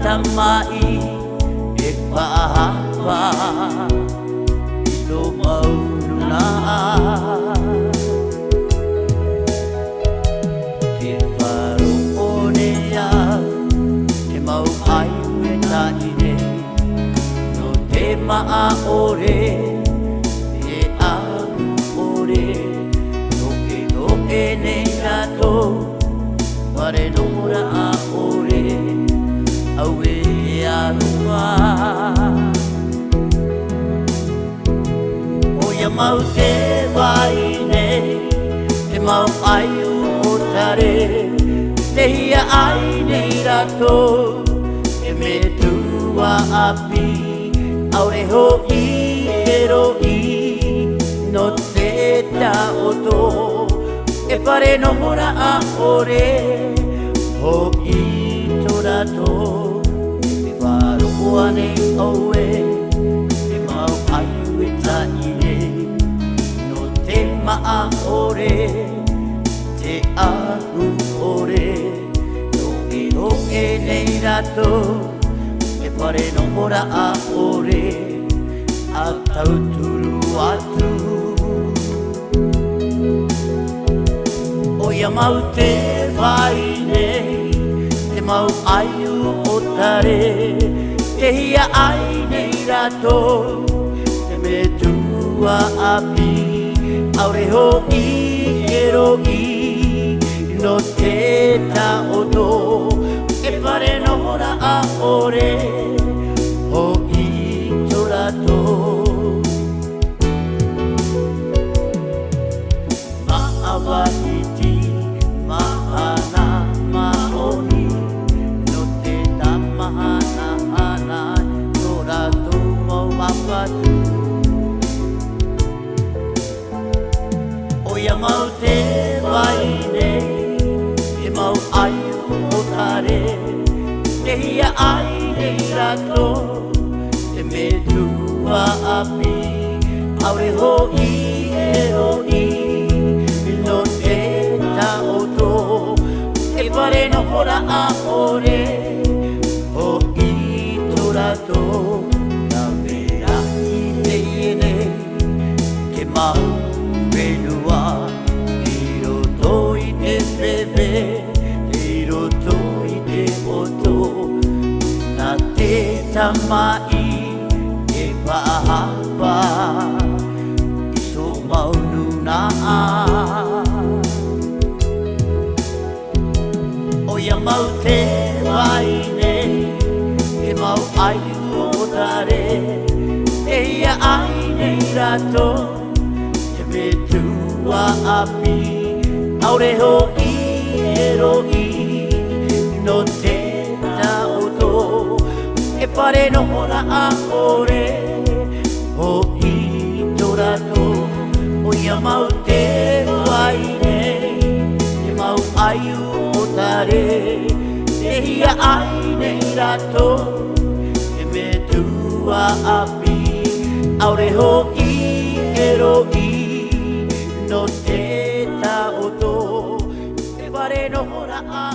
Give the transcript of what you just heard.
tamai e pahapa to mauna ke wharo one ia ke mau ai weta ine no te maa ore e aru ore no e nei rato ware nora a ore aue arua o ia mau te vai nei te mau ai o tare te hia ai nei rato e me tua api aure ho i ero i no te ta oto e pare no mora a ore ho i torato e varo ane oe e mau ai weta ine no te maa ore te ahu ore no e nei rato e pare no mora a ore a tauturu atu ia mau te vai nei te mau ai o tare te hia ai nei rato te me tua api aure ho i ero i no te ta oto e pare no hora a ore ho i torato ma avai mahana maoni no te tamahana ana no rato mau mapatu o ia mau te vai nei e mau ai o tare te hia ai nei rato te me tua api aure ho i ero i no te ta oto e pare no hora a ore o i torato na vera i te ine ke mau venua i roto i te bebe i roto i te oto na te tamai e pahapa i so maunu na ia mau te vai nei te mau ai o tare te ia ai nei rato te me tua api aure ho i ero i no te ta oto e pare no hora a ore ho i torato o ia mau te vai nei te mau ai o tare te hia ai nei rato e me tua api aure ho i ero i no te ta oto e pare no hora a